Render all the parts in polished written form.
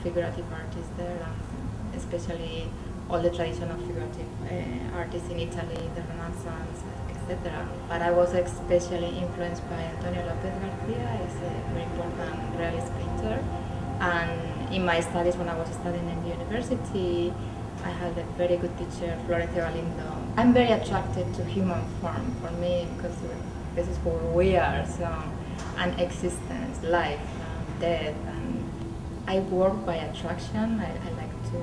figurative artists there, and especially all the tradition of figurative artists in Italy, the Renaissance, etc. But I was especially influenced by Antonio Lopez Garcia. He's a very important realist painter. And in my studies, when I was studying in the university, I had a very good teacher, Florencio Galindo. I'm very attracted to human form for me because this is who we are, so, and existence, life, death. And I work by attraction. I like to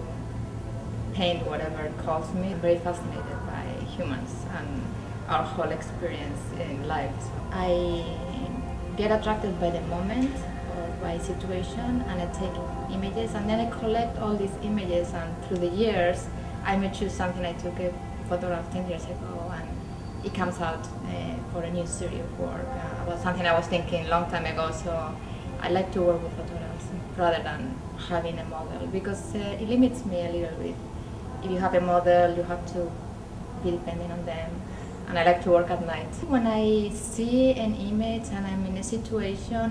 paint whatever calls me. I'm very fascinated by humans and our whole experience in life. So I get attracted by the moment or by situation, and I take images, and then I collect all these images, and through the years I may choose something. I took a photograph 10 years ago, and it comes out for a new series of work about something I was thinking a long time ago. So I like to work with photographs rather than having a model, because it limits me a little bit. If you have a model, you have to be depending on them, and I like to work at night. When I see an image and I'm in a situation,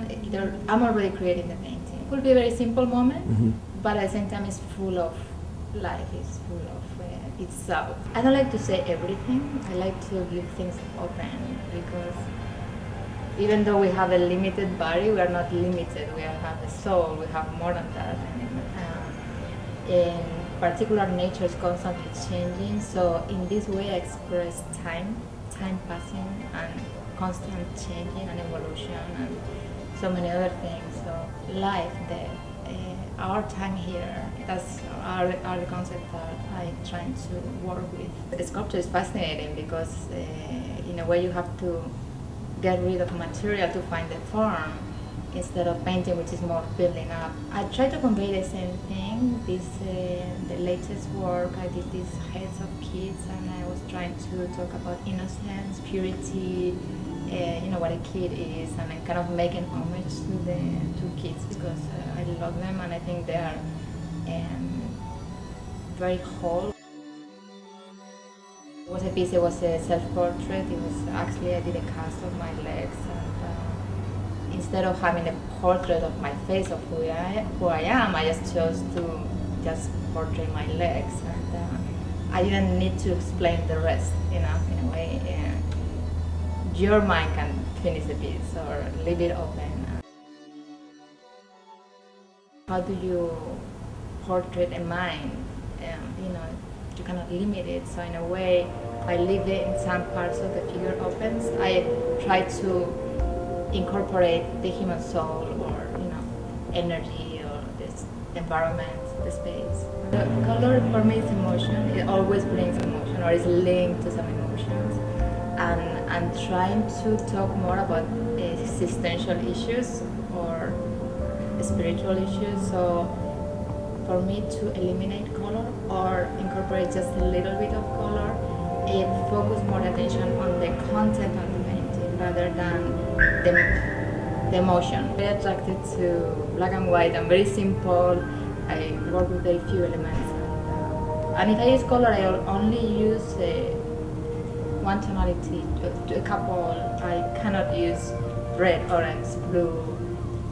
I'm already creating the painting. It will be a very simple moment, but at the same time it's full of life, it's full of itself. I don't like to say everything. I like to leave things open, because even though we have a limited body, we are not limited. We have a soul, we have more than that. In particular, nature is constantly changing, so in this way I express time passing, and constant changing and evolution, and so many other things. So life, death, our time here, that's are the concepts that I'm trying to work with. The sculpture is fascinating because in a way you have to get rid of material to find the form, instead of painting, which is more building up. I try to convey the same thing. The latest work, I did these heads of kids, and I was trying to talk about innocence, purity, what a kid is, and I kind of make an homage to kids, because I love them, and I think they are very whole. It was a piece, it was a self-portrait. It was actually, I did a cast of my legs, and instead of having a portrait of my face, of who I am, I just chose to just portray my legs, and I didn't need to explain the rest, in a way. Your mind can finish the piece or leave it open. How do you portray a mind? You cannot limit it, so in a way, I leave it in some parts of the figure opens. I try to incorporate the human soul, or energy, or this environment, the space. The color for me is emotion. It always brings emotion, or is linked to some emotions. And I'm trying to talk more about existential issues or spiritual issues. So for me to eliminate color or incorporate just a little bit of color, it focus more attention on the content of the painting rather than the emotion. I'm very attracted to black and white and very simple. I work with very few elements. And if I use color, I only use one tonality, a couple. I cannot use red, orange, blue,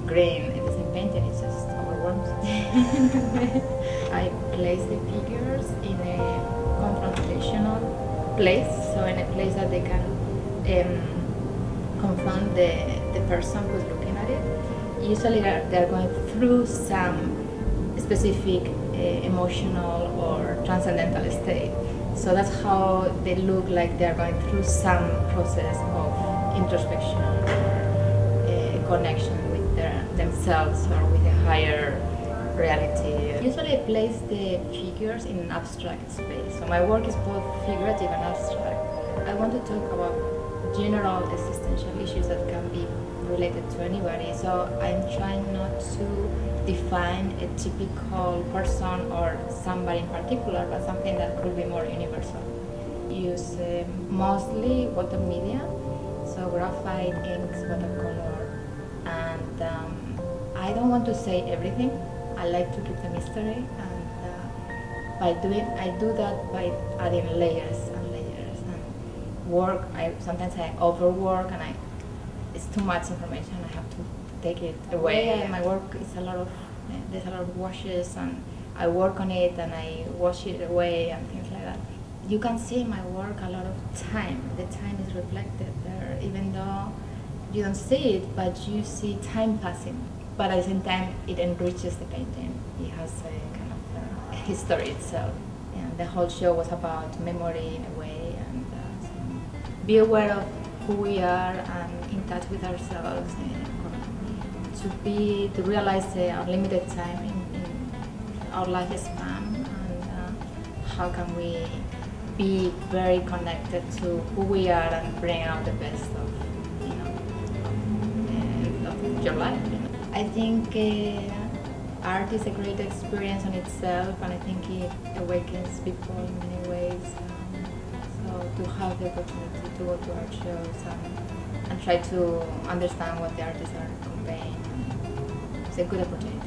green in the same painting. It's just overwhelms. I place the figures in a confrontational place, so in a place that they can confront the person who's looking at it. Usually they're going through some specific emotional or transcendental state. So that's how they look like they're going through some process of introspection, connection with themselves or with a higher reality. Usually I place the figures in an abstract space. So my work is both figurative and abstract. I want to talk about general existential issues that can be related to anybody. So I'm trying not to define a typical person or somebody in particular, but something that could be more universal. Use mostly water media, so graphite, inks, watercolor, and I don't want to say everything. I like to keep the mystery, and I do that by adding layers and layers and work. Sometimes I overwork, and it's too much information. I have to take it away. My work is a lot of there's a lot of washes, and I work on it and I wash it away and things like that. You can see in my work a lot of time. The time is reflected there, even though you don't see it, but you see time passing. But at the same time, it enriches the painting. It has a kind of history itself. And the whole show was about memory in a way, and so be aware of who we are and in touch with ourselves, to realize our limited time in our lifespan, and how can we be very connected to who we are and bring out the best of, of your life. I think art is a great experience on itself, and I think it awakens people in many ways. So to have the opportunity to go to art shows and try to understand what the artists are conveying, it's a good opportunity.